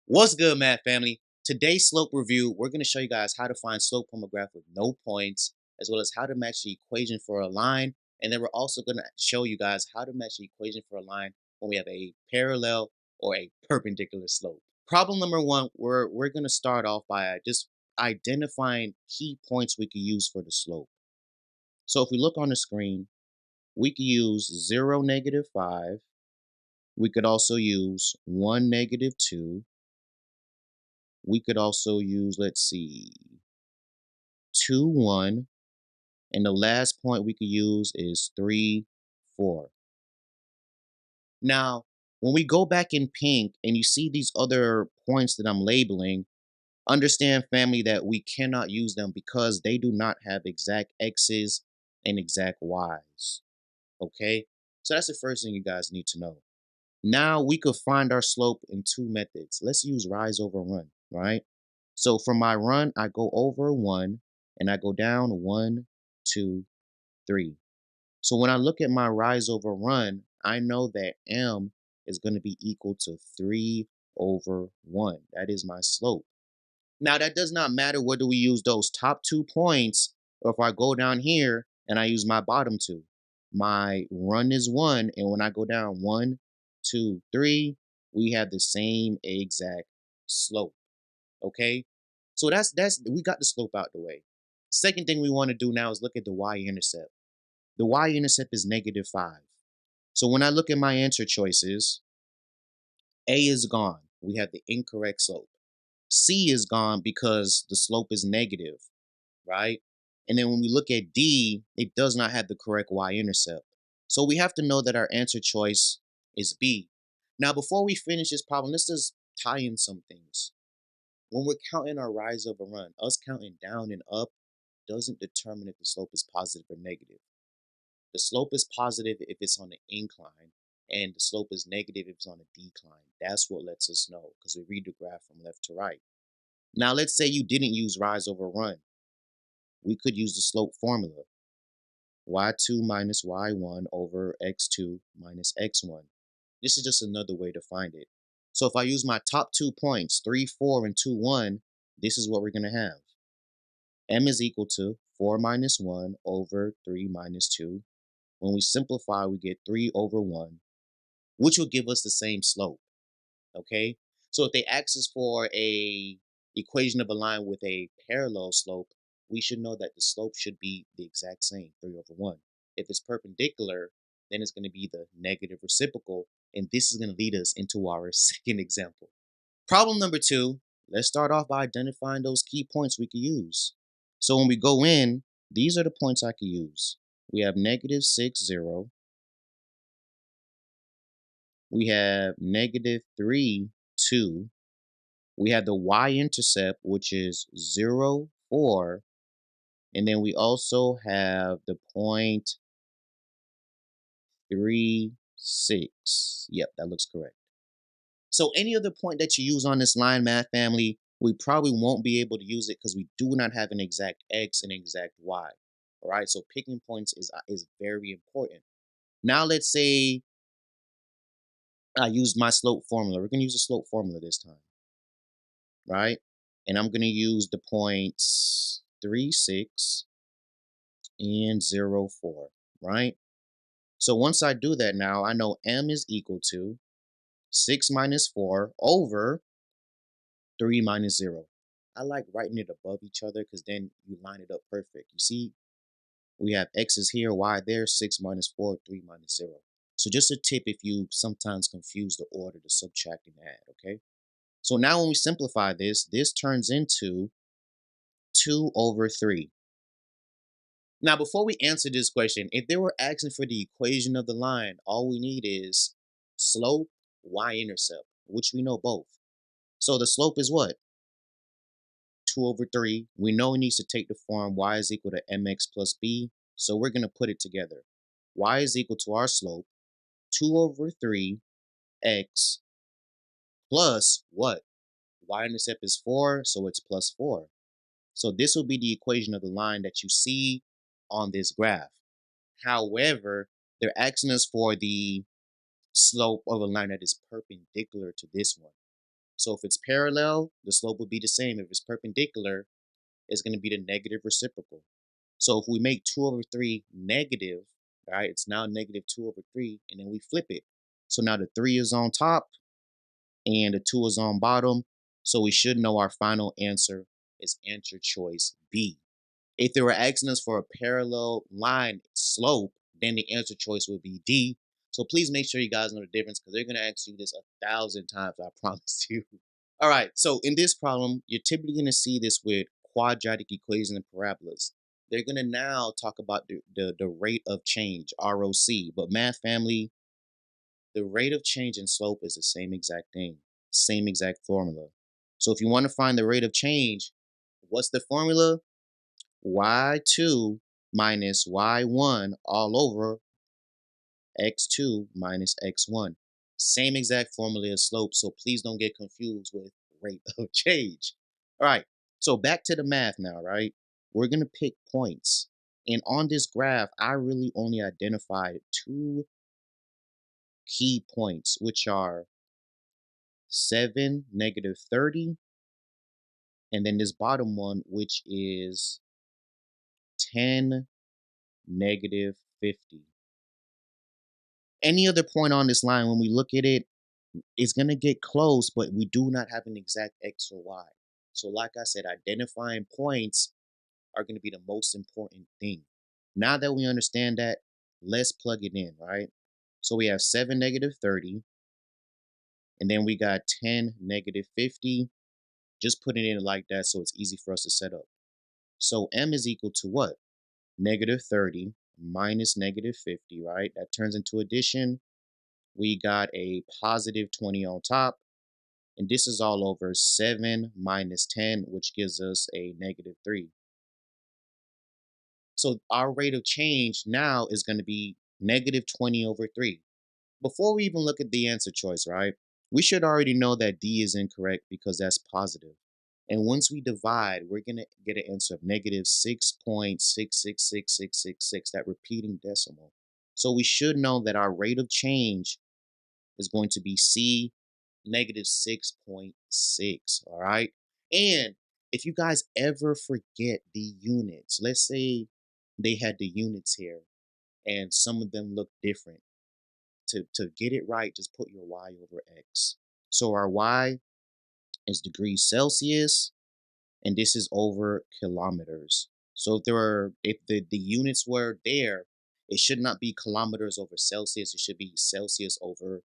What's good, math family? Today's slope review, we're going to show you guys how to find slope from a graph with no points, as well as how to match the equation for a line. And then we're also going to show you guys how to match the equation for a line when we have a parallel or a perpendicular slope. Problem number one, we're going to start off by just identifying key points we can use for the slope. So if we look on the screen, we could use 0, -5. We could also use 1, -2. We could also use, let's see, 2, 1. And the last point we could use is 3, 4. Now, when we go back in pink and you see these other points that I'm labeling, understand, family, that we cannot use them because they do not have exact x's and exact y's. Okay? So that's the first thing you guys need to know. Now we could find our slope in two methods. Let's use rise over run, right? So for my run, I go over 1 and I go down 1, 2, 3. So when I look at my rise over run, I know that m is going to be equal to 3 over 1. That is my slope. Now that does not matter whether we use those top 2 points or if I go down here and I use my bottom two. My run is 1, and when I go down 1, 2, 3, we have the same exact slope. Okay? So that's we got the slope out the way. Second thing we want to do now is look at the y-intercept. The y-intercept is -5. So when I look at my answer choices, A is gone. We have the incorrect slope. C is gone because the slope is negative, right? And then when we look at D, it does not have the correct y-intercept. So we have to know that our answer choice is B. Now, before we finish this problem, let's just tie in some things. When we're counting our rise over run, us counting down and up doesn't determine if the slope is positive or negative. The slope is positive if it's on an incline, and the slope is negative if it's on a decline. That's what lets us know because we read the graph from left to right. Now, let's say you didn't use rise over run. We could use the slope formula. Y2 minus y1 over x2 minus x1. This is just another way to find it. So if I use my top 2 points, 3, 4, and 2, 1, this is what we're going to have. M is equal to 4 minus 1 over 3 minus 2. When we simplify, we get 3 over 1, which will give us the same slope. Okay? So if they ask us for a equation of a line with a parallel slope, we should know that the slope should be the exact same, 3 over 1. If it's perpendicular, then it's going to be the negative reciprocal, and this is going to lead us into our second example. Problem number 2, let's start off by identifying those key points we could use. So when we go in, these are the points I could use. We have -6, 0. We have -3, 2. We have the y-intercept, which is 0, 4. And then we also have the point 3, 6. Yep, that looks correct. So any other point that you use on this line, math family, we probably won't be able to use it because we do not have an exact x and exact y. All right, so picking points is very important. Now let's say I used my slope formula. We're going to use the slope formula this time, right? And I'm going to use the points 3, 6 and 0, 4, right? So once I do that now, I know m is equal to 6 minus 4 over 3 minus 0. I like writing it above each other because then you line it up perfect. You see, we have x's here, y there, 6 minus 4, 3 minus 0. So just a tip if you sometimes confuse the order to subtract and add, okay? So now when we simplify this, this turns into 2 over 3. Now, before we answer this question, if they were asking for the equation of the line, all we need is slope, y-intercept, which we know both. So the slope is what? 2 over 3. We know it needs to take the form y is equal to mx plus b, so we're going to put it together. Y is equal to our slope, 2 over 3 x plus what? Y-intercept is 4, so it's plus 4. So this will be the equation of the line that you see on this graph. However, they're asking us for the slope of a line that is perpendicular to this one. So if it's parallel, the slope would be the same. If it's perpendicular, it's going to be the negative reciprocal. So if we make 2 over 3 negative, right, it's now negative 2 over 3, and then we flip it. So now the 3 is on top and the 2 is on bottom. So we should know our final answer is answer choice B. If they were asking us for a parallel line slope, then the answer choice would be D. So please make sure you guys know the difference because they're going to ask you this 1,000 times, I promise you. All right, so in this problem, you're typically going to see this with quadratic equations and parabolas. They're going to now talk about the rate of change, ROC. But math family, the rate of change in slope is the same exact thing, same exact formula. So if you want to find the rate of change, what's the formula? Y2 minus Y1 all over X2 minus X1. Same exact formula as slope, so please don't get confused with rate of change. All right, so back to the math now, right? We're going to pick points. And on this graph, I really only identified two key points, which are 7, negative 30, and then this bottom one, which is 10, negative 50. Any other point on this line, when we look at it, is going to get close, but we do not have an exact X or Y. So like I said, identifying points are going to be the most important thing. Now that we understand that, let's plug it in, right? So we have 7, negative 30, and then we got 10, negative 50. Just put it in like that so it's easy for us to set up. So M is equal to what? Negative 30 minus negative 50, right? That turns into addition. We got a positive 20 on top. And this is all over 7 minus 10, which gives us a negative 3. So our rate of change now is going to be negative 20 over 3. Before we even look at the answer choice, right, we should already know that D is incorrect because that's positive. And once we divide, we're going to get an answer of negative 6.666666, that repeating decimal. So we should know that our rate of change is going to be C, negative 6.6. All right. And if you guys ever forget the units, let's say they had the units here and some of them look different. To get it right, just put your Y over X. So our Y is degrees Celsius, and this is over kilometers. So if the units were there, it should not be kilometers over Celsius. It should be Celsius over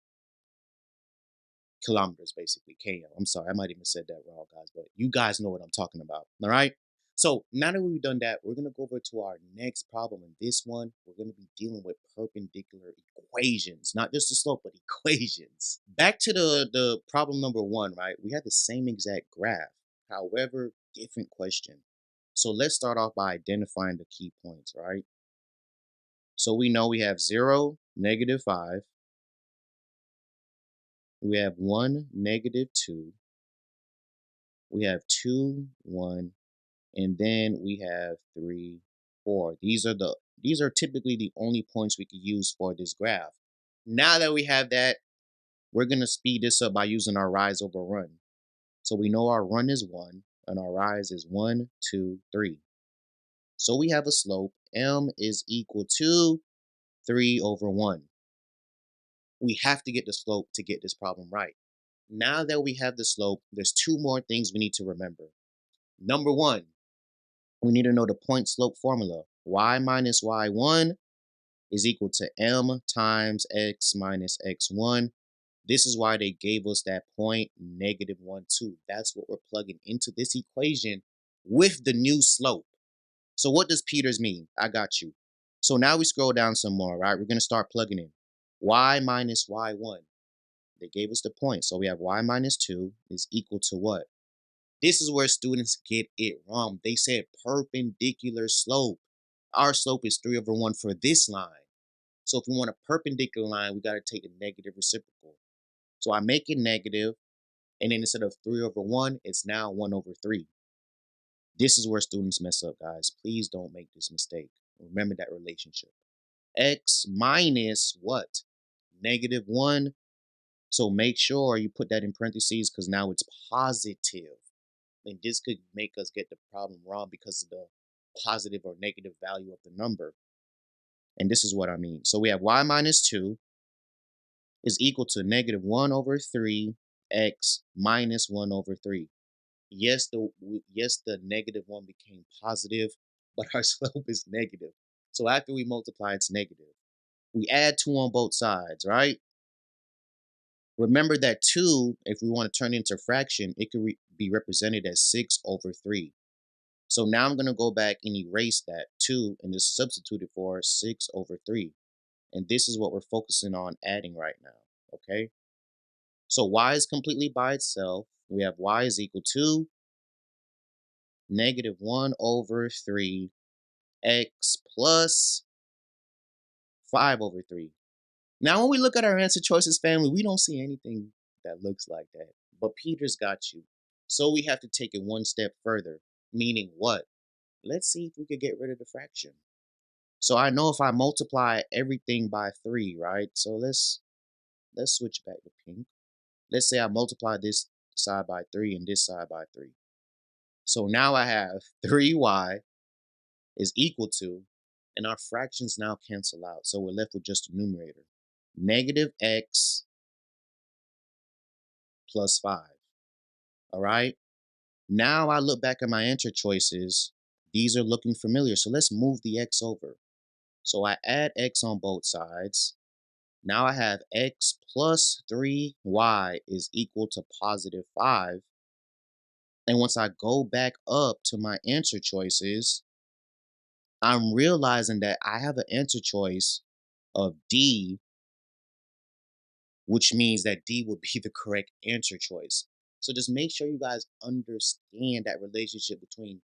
kilometers, basically. KM. I'm sorry, I might even said that wrong, guys, but you guys know what I'm talking about. All right. So now that we've done that, we're gonna go over to our next problem. In this one, we're gonna be dealing with perpendicular equations, not just the slope, but equations. Back to the problem number one, right? We have the same exact graph, however, different question. So let's start off by identifying the key points, right? So we know we have 0, negative 5. We have 1, negative 2. We have 2, 1, and then we have 3, 4. These are typically the only points we could use for this graph. Now that we have that, we're gonna speed this up by using our rise over run. So we know our run is 1 and our rise is 1, 2, 3. So we have a slope. M is equal to 3 over 1. We have to get the slope to get this problem right. Now that we have the slope, there's two more things we need to remember. Number one, we need to know the point slope formula. Y minus y1 is equal to m times x minus x1. This is why they gave us that point negative 1, 2. That's what we're plugging into this equation with the new slope. So what does Peters mean? I got you. So now we scroll down some more, right? We're going to start plugging in. Y minus y1. They gave us the point. So we have y minus 2 is equal to what? This is where students get it wrong. They said perpendicular slope. Our slope is 3 over 1 for this line. So if we want a perpendicular line, we got to take the negative reciprocal. So I make it negative, and then instead of 3 over 1, it's now 1 over 3. This is where students mess up, guys. Please don't make this mistake. Remember that relationship. X minus what? Negative 1 So make sure you put that in parentheses because now it's positive. And this could make us get the problem wrong because of the positive or negative value of the number. And this is what I mean. So we have y minus 2 is equal to negative 1 over 3 x minus 1 over 3. Yes, the negative 1 became positive, but our slope is negative. So after we multiply, it's negative. We add 2 on both sides, right? Remember that 2, if we want to turn it into a fraction, it could be represented as 6 over 3. So now I'm going to go back and erase that 2 and just substitute it for 6 over 3. And this is what we're focusing on adding right now, okay? So y is completely by itself. We have y is equal to negative 1 over 3 x plus 5 over 3. Now, when we look at our answer choices, family, we don't see anything that looks like that. But Peter's got you. So we have to take it one step further, meaning what? Let's see if we could get rid of the fraction. So I know if I multiply everything by 3, right? So let's switch back to pink. Let's say I multiply this side by 3 and this side by 3. So now I have 3y is equal to, and our fractions now cancel out. So we're left with just a numerator. Negative x plus 5. All right. Now I look back at my answer choices. These are looking familiar. So let's move the x over. So I add x on both sides. Now I have x plus 3y is equal to positive 5. And once I go back up to my answer choices, I'm realizing that I have an answer choice of D, which means that D would be the correct answer choice. So just make sure you guys understand that relationship between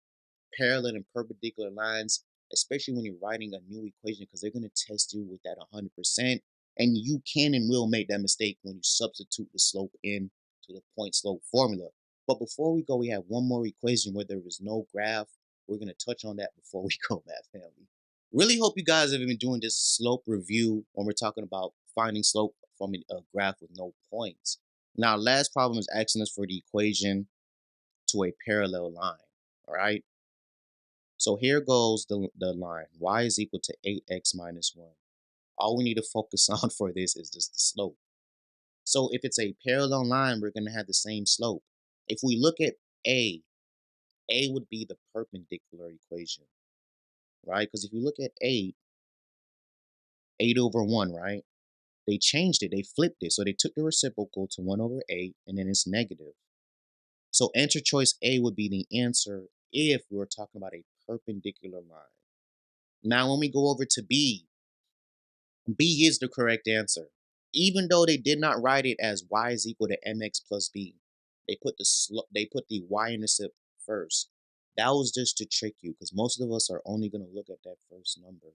parallel and perpendicular lines, especially when you're writing a new equation, because they're going to test you with that 100%. And you can and will make that mistake when you substitute the slope in to the point slope formula. But before we go, we have one more equation where there is no graph. We're going to touch on that before we go, math family. Really hope you guys have been doing this slope review when we're talking about finding slope from a graph with no points. Now, last problem is asking us for the equation to a parallel line, all right? So here goes the line. Y is equal to 8x minus 1. All we need to focus on for this is just the slope. So if it's a parallel line, we're going to have the same slope. If we look at A would be the perpendicular equation, right? Because if you look at 8 over 1, right? They changed it. They flipped it. So they took the reciprocal to 1 over 8, and then it's negative. So answer choice A would be the answer if we were talking about a perpendicular line. Now, when we go over to B is the correct answer. Even though they did not write it as y is equal to mx plus b, they put the y-intercept first. That was just to trick you, because most of us are only going to look at that first number,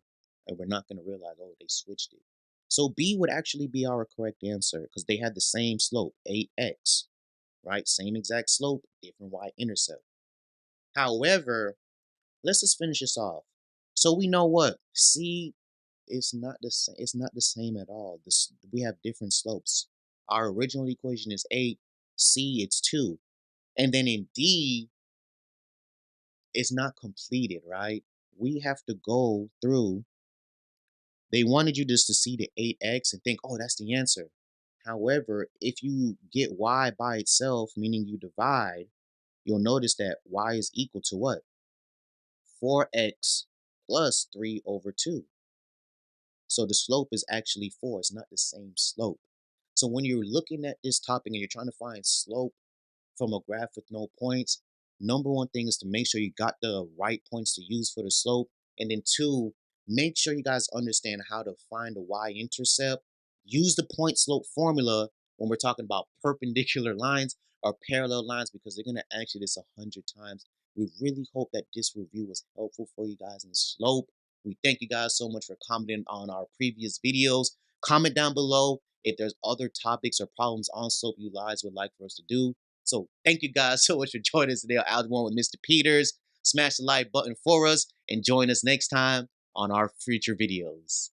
and we're not going to realize, oh, they switched it. So B would actually be our correct answer, because they had the same slope, 8x, right? Same exact slope, different y-intercept. However, let's just finish this off. So we know what? C is not the same. It's not the same at all. We have different slopes. Our original equation is 8. C, it's 2. And then in D, it's not completed, right? We have to go through. They wanted you just to see the 8x and think, oh, that's the answer. However, if you get y by itself, meaning you divide, you'll notice that y is equal to what? 4x plus 3 over 2. So the slope is actually 4. It's not the same slope. So when you're looking at this topic and you're trying to find slope from a graph with no points, number one thing is to make sure you got the right points to use for the slope. And then two, make sure you guys understand how to find the y-intercept. Use the point slope formula when we're talking about perpendicular lines or parallel lines, because they're going to ask you this 100 times. We really hope that this review was helpful for you guys in slope. We thank you guys so much for commenting on our previous videos. Comment down below if there's other topics or problems on slope you guys would like for us to do. So thank you guys so much for joining us today on Algebra with Mr. Peters. Smash the like button for us and join us next time on our future videos.